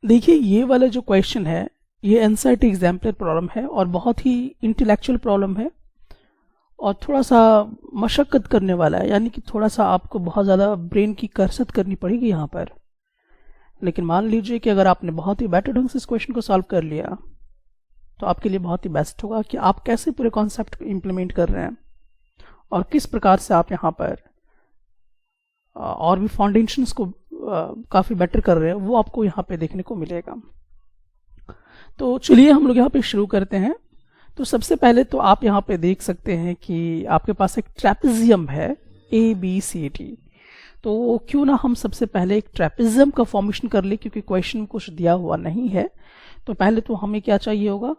देखिए ये वाला जो क्वेश्चन है ये एनसीईआरटी एग्जाम्पलर प्रॉब्लम है और बहुत ही इंटेलेक्चुअल प्रॉब्लम है और थोड़ा सा मशक्कत करने वाला है, यानी कि थोड़ा सा आपको बहुत ज़्यादा ब्रेन की कसरत करनी पड़ेगी यहाँ पर। लेकिन मान लीजिए कि अगर आपने बहुत ही बेटर ढंग से इस क्वेश्चन को सॉल्व कर लिया तो आपके लिए बहुत ही बेस्ट होगा कि आप कैसे पूरे कॉन्सेप्ट को इम्प्लीमेंट कर रहे हैं और किस प्रकार से आप यहाँ पर और भी फाउंडेशंस को काफ़ी बेटर कर रहे हैं, वो आपको यहाँ पे देखने को मिलेगा। तो चलिए हम लोग यहाँ पे शुरू करते हैं। तो सबसे पहले तो आप यहाँ पे देख सकते हैं कि आपके पास एक ट्रेपेजियम है ABCD। तो क्यों ना हम सबसे पहले एक ट्रेपेजियम का फॉर्मेशन कर ले, क्योंकि क्वेश्चन में कुछ दिया हुआ नहीं है। तो पहले तो हमें क्या चाहिए होगा,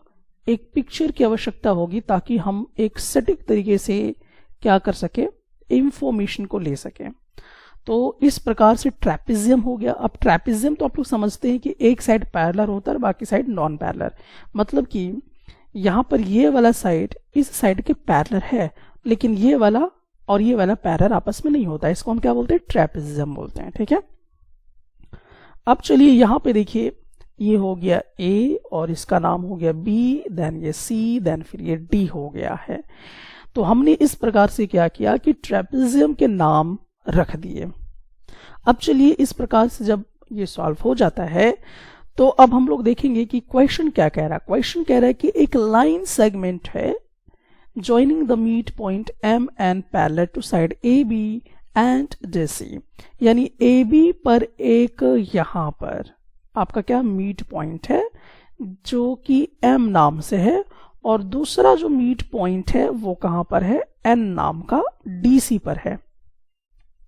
एक पिक्चर की आवश्यकता होगी ताकि हम एक सटीक तरीके से क्या कर सके, इंफॉर्मेशन को ले सकें। तो इस प्रकार से ट्रेपेजियम हो गया। अब ट्रेपेजियम तो आप लोग समझते हैं कि एक साइड पैरेलल होता है, बाकी साइड नॉन पैरेलल। मतलब कि यहाँ पर ये वाला साइड इस साइड के पैरेलल है, लेकिन ये वाला और ये वाला पैरेलल आपस में नहीं होता है। इसको हम क्या बोलते हैं, ट्रेपेजियम बोलते हैं। ठीक है, अब चलिए यहाँ पे देखिए, ये हो गया A और इसका नाम हो गया B, देन ये C, देन फिर ये D हो गया है। तो हमने इस प्रकार से क्या किया कि ट्रेपेजियम के नाम रख दिए। अब चलिए इस प्रकार से जब ये सॉल्व हो जाता है तो अब हम लोग देखेंगे कि क्वेश्चन क्या कह रहा है। क्वेश्चन कह रहा है कि एक लाइन सेगमेंट है joining the mid point M and parallel to side AB and DC, यानी AB पर एक यहां पर आपका क्या मिड पॉइंट है जो कि M नाम से है, और दूसरा जो मिड पॉइंट है वो कहां पर है, N नाम का DC पर है।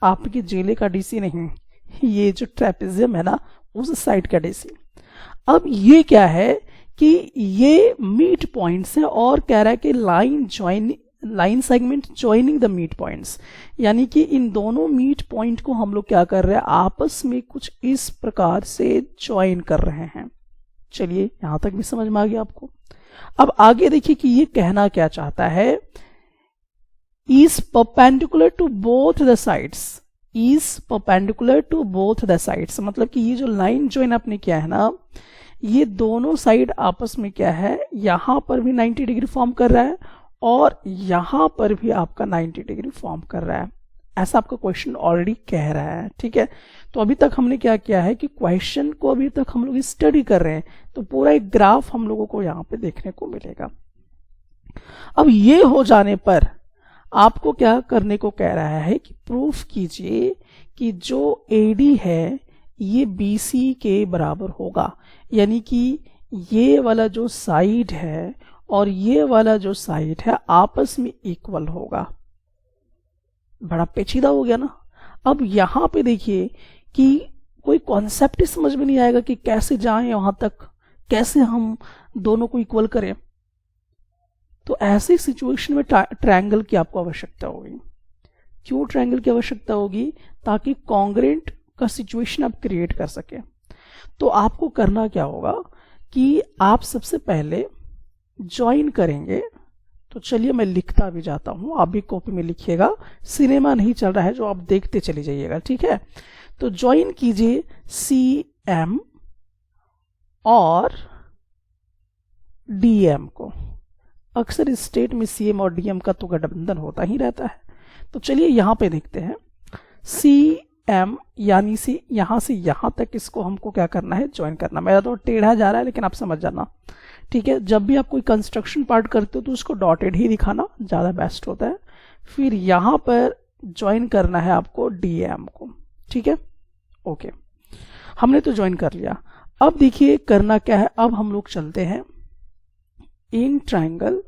आपके जेले का DC नहीं, ये जो ट्रेपेजियम है ना उस साइड का DC। अब ये क्या है कि ये मिड पॉइंट्स है और कह रहा है कि line segment joining the mid points, यानी कि इन दोनों मिड पॉइंट को हम लोग क्या कर रहे हैं, आपस में कुछ इस प्रकार से ज्वाइन कर रहे हैं। चलिए यहां तक भी समझ में आ गया आपको। अब आगे देखिए कि ये कहना क्या चाहता है, is perpendicular to both the sides, is perpendicular to both the sides, मतलब कि ये जो लाइन ज्वाइन आपने किया है ना, ये दोनों साइड आपस में क्या है, यहां पर भी 90 डिग्री फॉर्म कर रहा है और यहां पर भी आपका 90 डिग्री फॉर्म कर रहा है। ऐसा आपका क्वेश्चन ऑलरेडी कह रहा है। ठीक है, तो अभी तक हमने क्या किया है कि क्वेश्चन को अभी तक हम लोग स्टडी कर रहे हैं, तो पूरा एक ग्राफ हम लोगों को यहाँ पे देखने को मिलेगा। अब ये हो जाने पर आपको क्या करने को कह रहा है कि प्रूफ कीजिए कि जो AD है ये BC के बराबर होगा, यानी कि ये वाला जो साइड है और ये वाला जो साइड है आपस में इक्वल होगा। बड़ा पेचीदा हो गया ना। अब यहां पे देखिए कि कोई कॉन्सेप्ट ही समझ में नहीं आएगा कि कैसे जाएं वहां तक, कैसे हम दोनों को इक्वल करें। तो ऐसी सिचुएशन में ट्रायंगल की आपको आवश्यकता होगी। क्यों ट्रायंगल की आवश्यकता होगी, ताकि कॉन्ग्रेंट का सिचुएशन आप क्रिएट कर सके। तो आपको करना क्या होगा कि आप सबसे पहले ज्वाइन करेंगे। तो चलिए मैं लिखता भी जाता हूं, आप भी कॉपी में लिखिएगा, सिनेमा नहीं चल रहा है जो आप देखते चले जाइएगा। ठीक है, तो ज्वाइन कीजिए CM और DM को। अक्सर इस स्टेट में CM और DM का तो गठबंधन होता ही रहता है। तो चलिए यहां पे देखते हैं, CM यानी से यहां तक इसको हमको क्या करना है, ज्वाइन करना। मेरा तो टेढ़ा जा रहा है लेकिन आप समझ जाना। ठीक है, जब भी आप कोई कंस्ट्रक्शन पार्ट करते हो तो उसको डॉटेड ही दिखाना ज्यादा बेस्ट होता है। फिर यहां पर ज्वाइन करना है आपको DM को। ठीक है, ओके, हमने तो ज्वाइन कर लिया। अब देखिए करना क्या है, अब हम लोग चलते हैं इन ट्रायंगल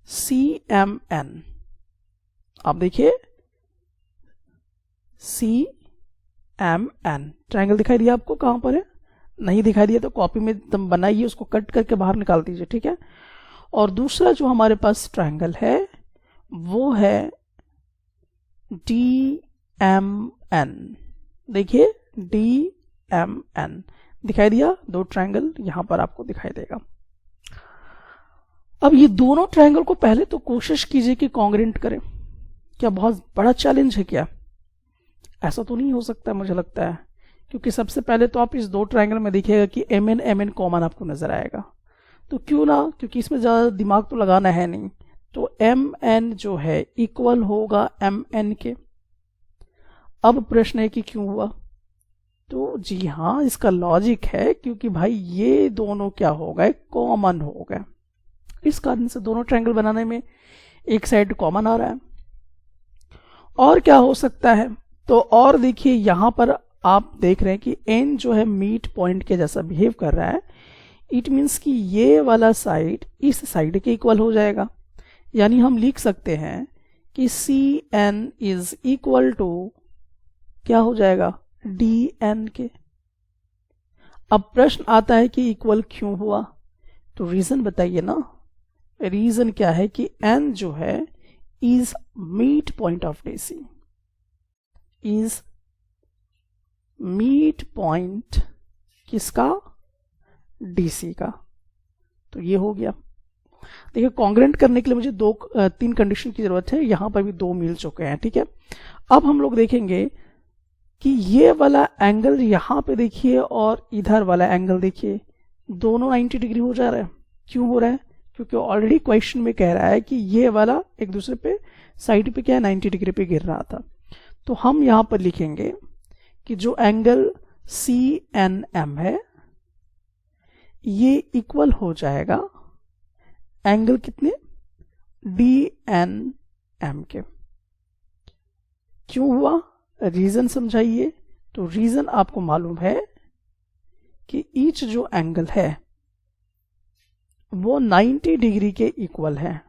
CMN। आप देखिए CMN ट्रायंगल दिखाई दिया आपको, कहां पर है, नहीं दिखाई दिया तो कॉपी में तुम बनाइए, उसको कट करके बाहर निकाल दीजिए। ठीक है, और दूसरा जो हमारे पास ट्रायंगल है वो है DMN। देखिए DMN दिखाई दिया, दो ट्रायंगल यहां पर आपको दिखाई देगा। अब ये दोनों ट्रायंगल को पहले तो कोशिश कीजिए कि कॉन्ग्रेंट करें। क्या बहुत बड़ा चैलेंज है क्या? ऐसा तो नहीं हो सकता मुझे लगता है, क्योंकि सबसे पहले तो आप इस दो ट्रायंगल में देखिएगा कि एम एन कॉमन आपको नजर आएगा। तो क्यों ना, क्योंकि इसमें ज़्यादा दिमाग तो लगाना है नहीं, तो एम एन जो है इक्वल होगा एम एन के। अब प्रश्न है कि क्यों हुआ, तो जी हाँ, इसका लॉजिक है क्योंकि भाई ये दोनों क्या हो गए, कॉमन हो गए। इस कारण से दोनों ट्रायंगल बनाने में एक साइड कॉमन आ रहा है। और क्या हो सकता है, तो और देखिए यहां पर आप देख रहे हैं कि एन जो है मीट पॉइंट के जैसा बिहेव कर रहा है। इट मीन्स कि ये वाला साइड इस साइड के इक्वल हो जाएगा। यानी हम लिख सकते हैं कि C N is equal to क्या हो जाएगा, डी एन के। अब प्रश्न आता है कि इक्वल क्यों हुआ, तो रीजन बताइए ना। रीजन क्या है कि एन जो है is meet point of DC, is meet point किसका, डीसी का। तो ये हो गया। देखिए कॉन्ग्रेंट करने के लिए मुझे तीन कंडीशन की जरूरत है, यहां पर भी दो मिल चुके हैं, ठीक है। अब हम लोग देखेंगे कि ये वाला एंगल यहां पे देखिए और इधर वाला एंगल देखिए, दोनों 90 डिग्री हो जा रहा है। क्यों हो रहा है, क्योंकि ऑलरेडी क्वेश्चन में कह रहा है कि ये वाला एक दूसरे पे साइड पे क्या है, 90 डिग्री पे गिर रहा था। तो हम यहां पर लिखेंगे कि जो एंगल सी एन एम है ये इक्वल हो जाएगा एंगल कितने, डी एन एम के। क्यों हुआ, रीजन समझाइए। तो रीजन आपको मालूम है कि ईच जो एंगल है वो 90 डिग्री के इक्वल है।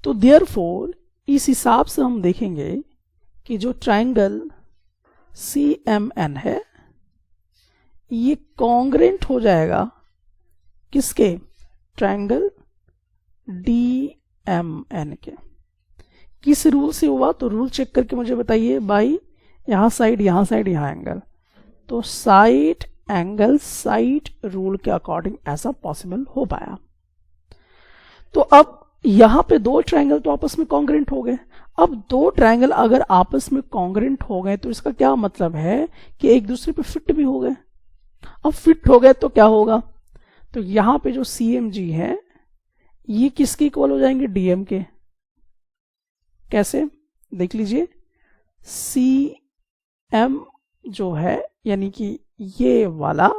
तो देयरफॉर इस हिसाब से हम देखेंगे कि जो ट्रायंगल सी एम एन है ये कॉन्ग्रेंट हो जाएगा किसके, ट्रायंगल डी एम एन के। किस रूल से हुआ, तो रूल चेक करके मुझे बताइए। बाई यहां साइड, यहां साइड, यहां एंगल, तो साइड एंगल साइड रूल के अकॉर्डिंग ऐसा पॉसिबल हो पाया। तो अब यहां पे दो ट्रायंगल तो आपस में कॉन्ग्रेंट हो गए। अब दो ट्रायंगल अगर आपस में कॉन्ग्रेंट हो गए तो इसका क्या मतलब है कि एक दूसरे पे फिट भी हो गए। अब फिट हो गए तो क्या होगा, तो यहां पे जो सी एम जी है ये किसके इक्वल हो जाएंगे, डीएम के। कैसे, देख लीजिए, सी एम जो है यानी कि ये वाला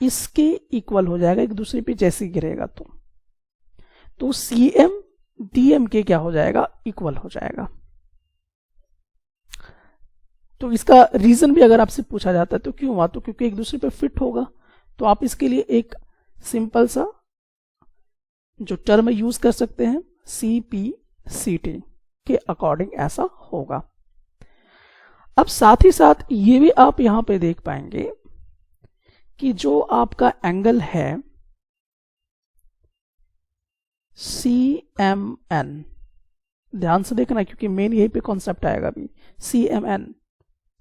इसके इक्वल हो जाएगा एक दूसरे पे जैसे गिरेगा। तो सी एम डी एम के क्या हो जाएगा, इक्वल हो जाएगा। तो इसका रीजन भी अगर आपसे पूछा जाता है तो क्यों हुआ, तो क्योंकि एक दूसरे पे फिट होगा। तो आप इसके लिए एक सिंपल सा जो टर्म यूज कर सकते हैं, सी पी सी टी के अकॉर्डिंग ऐसा होगा। अब साथ ही साथ ये भी आप यहां पे देख पाएंगे कि जो आपका एंगल है सी एम एन, ध्यान से देखना क्योंकि मेन यही पे कॉन्सेप्ट आएगा अभी, C M N,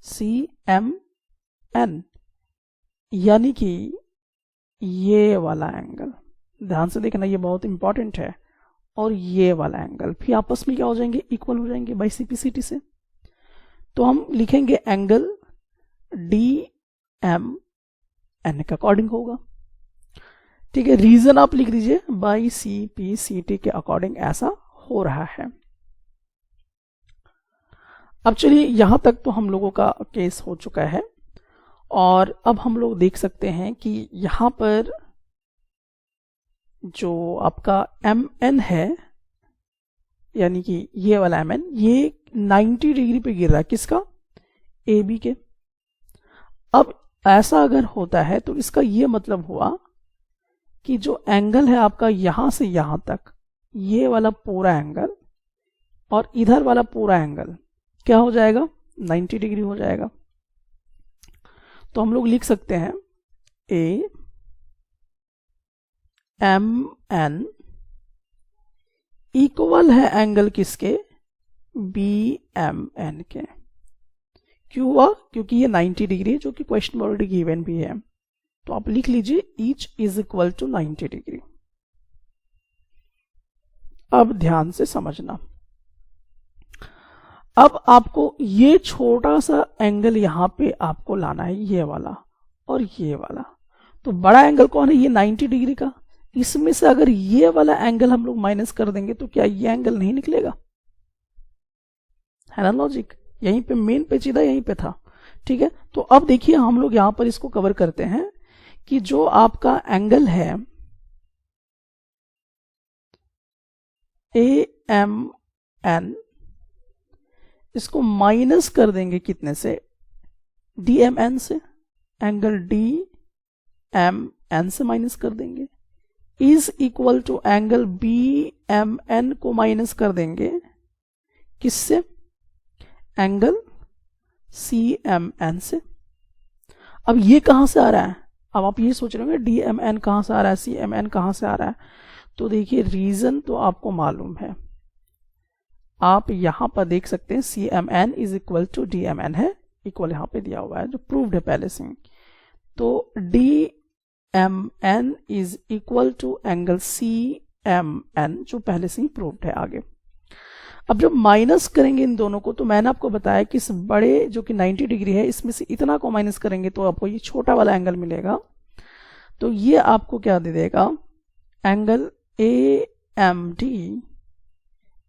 C M N यानी कि ये वाला एंगल, ध्यान से देखना ये बहुत इंपॉर्टेंट है, और ये वाला एंगल भी आपस में क्या हो जाएंगे, इक्वल हो जाएंगे बाई सीपीसीटी से। तो हम लिखेंगे एंगल डी एम एन के अकॉर्डिंग होगा, ठीक है। रीजन आप लिख दीजिए, by C P C T के अकॉर्डिंग ऐसा हो रहा है। अब चलिए यहां तक तो हम लोगों का केस हो चुका है, और अब हम लोग देख सकते हैं कि यहां पर जो आपका एम एन है यानी कि ये वाला एम एन ये 90 डिग्री पे गिर रहा है किसका, ए बी के। अब ऐसा अगर होता है तो इसका ये मतलब हुआ कि जो एंगल है आपका यहां से यहां तक, ये वाला पूरा एंगल और इधर वाला पूरा एंगल क्या हो जाएगा, 90 डिग्री हो जाएगा। तो हम लोग लिख सकते हैं ए एम एन इक्वल है एंगल किसके, बी एम एन के। क्यों हुआ, क्योंकि ये 90 डिग्री है जो कि क्वेश्चन में ऑलरेडी गिवन भी है। तो आप लिख लीजिए each is equal to 90 degree. अब ध्यान से समझना, अब आपको ये छोटा सा एंगल यहां पे आपको लाना है, ये वाला और ये वाला। तो बड़ा एंगल कौन है? ये 90 डिग्री का। इसमें से अगर ये वाला एंगल हम लोग माइनस कर देंगे तो क्या ये एंगल नहीं निकलेगा? है ना लॉजिक? यहीं पे मेन पेचीदा यहीं पे था। ठीक है, तो अब देखिए हम लोग यहां पर इसको कवर करते हैं कि जो आपका एंगल है AMN, इसको माइनस कर देंगे कितने से? DMN से। एंगल DMN से माइनस कर देंगे, is equal to angle BMN को माइनस कर देंगे किससे? एंगल CMN से। अब ये कहां से आ रहा है? अब आप ये सोच रहे होंगे DMN कहां से आ रहा है, CMN कहां से आ रहा है? तो देखिए रीजन तो आपको मालूम है, आप यहां पर देख सकते हैं CMN is equal to DMN है, इक्वल यहां पे दिया हुआ है जो प्रूव्ड है पहले से। तो DMN is equal to angle CMN जो पहले से ही प्रूव्ड है आगे। अब जब माइनस करेंगे इन दोनों को, तो मैंने आपको बताया कि इस बड़े जो कि 90 डिग्री है इसमें से इतना को माइनस करेंगे तो आपको ये छोटा वाला एंगल मिलेगा। तो ये आपको क्या दे देगा? Angle AMD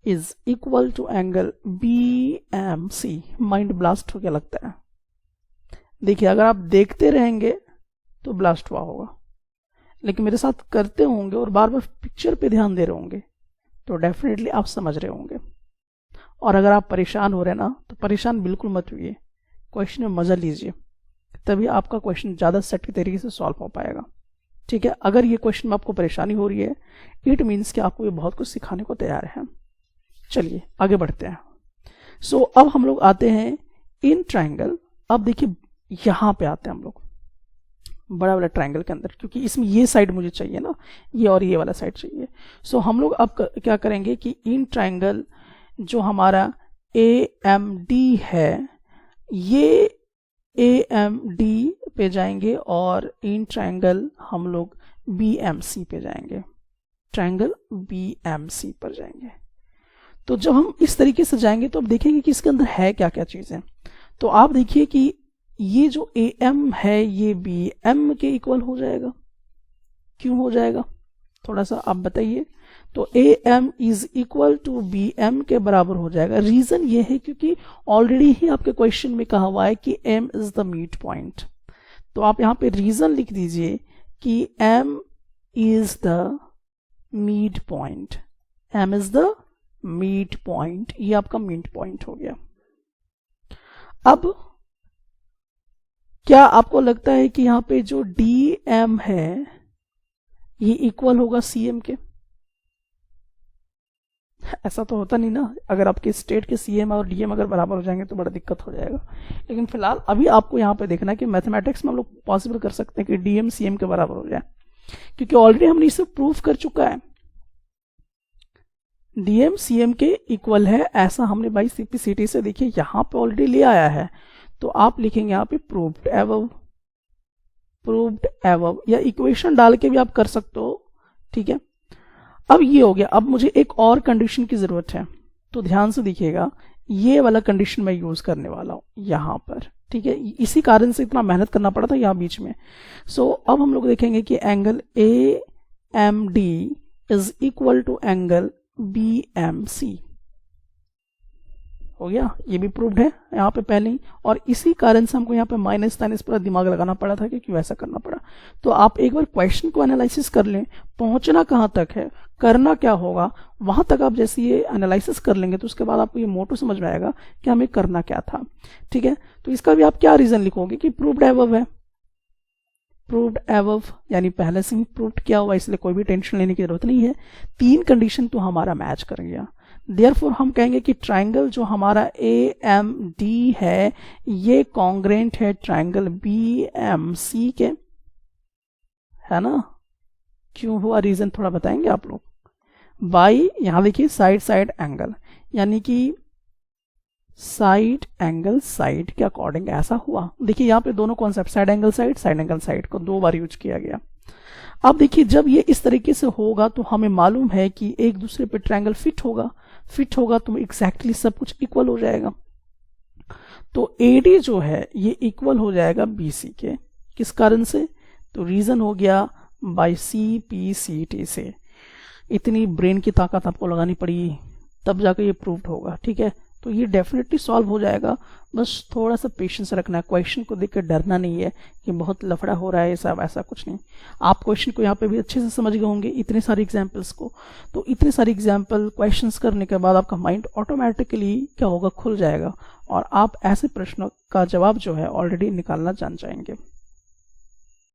is equal to angle BMC। Mind blast हो गया लगता है। देखिए अगर आप देखते रहेंगे तो ब्लास्ट हुआ होगा, लेकिन मेरे साथ करते होंगे और बार बार पिक्चर पे ध्यान दे रहे होंगे तो डेफिनेटली आप समझ रहे होंगे। और अगर आप परेशान हो रहे हैं ना, तो परेशान बिल्कुल मत हुइए, क्वेश्चन में मजा लीजिए, तभी आपका क्वेश्चन ज्यादा सटीक तरीके से सॉल्व हो पाएगा। ठीक है, अगर ये क्वेश्चन में आपको परेशानी हो रही है, इट मीन्स कि आपको ये बहुत कुछ सिखाने को तैयार है। चलिए आगे बढ़ते हैं। सो अब हम लोग आते हैं इन ट्राइंगल। अब देखिए यहां पे आते हैं हम लोग बड़ा वाला ट्राइंगल के अंदर, क्योंकि इसमें ये साइड मुझे चाहिए ना, ये और ये वाला साइड चाहिए। सो हम लोग अब क्या करेंगे कि इन ट्राइंगल जो हमारा AMD है, ये AMD पे जाएंगे और इन ट्राइंगल हम लोग BMC पे जाएंगे, ट्राइंगल BMC पर जाएंगे। तो जब हम इस तरीके से जाएंगे तो अब देखेंगे कि इसके अंदर है क्या क्या चीजें। तो आप देखिए कि ये जो AM है ये BM के इक्वल हो जाएगा। क्यों हो जाएगा? थोड़ा सा आप बताइए। तो AM is equal to BM के बराबर हो जाएगा। रीजन ये है क्योंकि ऑलरेडी ही आपके क्वेश्चन में कहा हुआ है कि M is the mid point. तो आप यहां पे रीजन लिख दीजिए कि M is the mid point. M is the mid point, ये आपका मिड पॉइंट हो गया। अब क्या आपको लगता है कि यहां पे जो DM है ये इक्वल होगा CM के? ऐसा तो होता नहीं ना। अगर आपके स्टेट के CM और DM अगर बराबर हो जाएंगे तो बड़ा दिक्कत हो जाएगा। लेकिन फिलहाल अभी आपको यहाँ पे देखना है कि मैथमेटिक्स में हम लोग पॉसिबल कर सकते हैं कि DM CM के बराबर हो जाए, क्योंकि ऑलरेडी हमने इसे प्रूफ कर चुका है। DM CM के इक्वल है, ऐसा हमने भाई CPCT से देखिए यहाँ पे ऑलरेडी ले आया है। तो आप लिखेंगे यहाँ पे प्रूव्ड एबव, प्रूव्ड एबव, या इक्वेशन डाल के भी आप कर सकते हो। ठीक है, अब ये हो गया। अब मुझे एक और कंडीशन की जरूरत है, तो ध्यान से देखिएगा, ये वाला कंडीशन मैं यूज करने वाला हूं यहां पर। ठीक है, इसी कारण से इतना मेहनत करना पड़ा था यहां बीच में। सो अब हम लोग देखेंगे कि angle AMD is equal to angle BMC हो गया। ये भी प्रूव्ड है यहाँ पे पहले ही, और इसी कारण से हमको यहाँ पे माइनस ताइनस पूरा दिमाग लगाना पड़ा था कि क्यों ऐसा करना पड़ा। तो आप एक बार क्वेश्चन को एनालिसिस कर लें, पहुंचना कहाँ तक है, करना क्या होगा, वहां तक आप जैसे ये एनालिसिस कर लेंगे तो उसके बाद आपको ये मोटो समझ में आएगा कि हमें करना क्या था। ठीक है, तो इसका भी आप क्या रीजन लिखोगे कि प्रूव्ड एबव है। प्रूव्ड एबव यानी पहले से ही प्रूव्ड किया हुआ, इसलिए कोई भी टेंशन लेने की जरूरत नहीं है। 3 कंडीशन तो हमारा मैच कर गया। देयरफॉर हम कहेंगे कि ट्राइंगल जो हमारा AMD है ये कॉन्ग्रेंट है ट्राइंगल BMC के, है ना। क्यों हुआ, रीजन थोड़ा बताएंगे आप लोग। बाई, यहां देखिए साइड साइड एंगल, यानी कि साइड एंगल साइड के अकॉर्डिंग ऐसा हुआ। देखिए यहाँ पे दोनों कॉन्सेप्ट साइड एंगल साइड को 2 बार यूज किया गया। अब देखिए जब ये इस तरीके से होगा तो हमें मालूम है कि एक दूसरे पे ट्रायंगल फिट होगा। फिट होगा तो एग्जैक्टली सब कुछ इक्वल हो जाएगा। तो AD जो है ये इक्वल हो जाएगा BC के, किस कारण से? तो रीजन हो गया बाय CPCT से। इतनी ब्रेन की ताकत आपको लगानी पड़ी तब जाकर ये प्रूव्ड होगा, ठीक है। तो ये डेफिनेटली सॉल्व हो जाएगा, बस थोड़ा सा पेशेंस रखना है। क्वेश्चन को देख कर डरना नहीं है कि बहुत लफड़ा हो रहा है, सब ऐसा कुछ नहीं। आप क्वेश्चन को यहाँ पे भी अच्छे से समझ गए होंगे, इतने सारे एग्जाम्पल्स को। तो इतने सारे एग्जाम्पल क्वेश्चंस करने के बाद आपका माइंड ऑटोमेटिकली क्या होगा, खुल जाएगा और आप ऐसे प्रश्नों का जवाब जो है ऑलरेडी निकालना जान जाएंगे।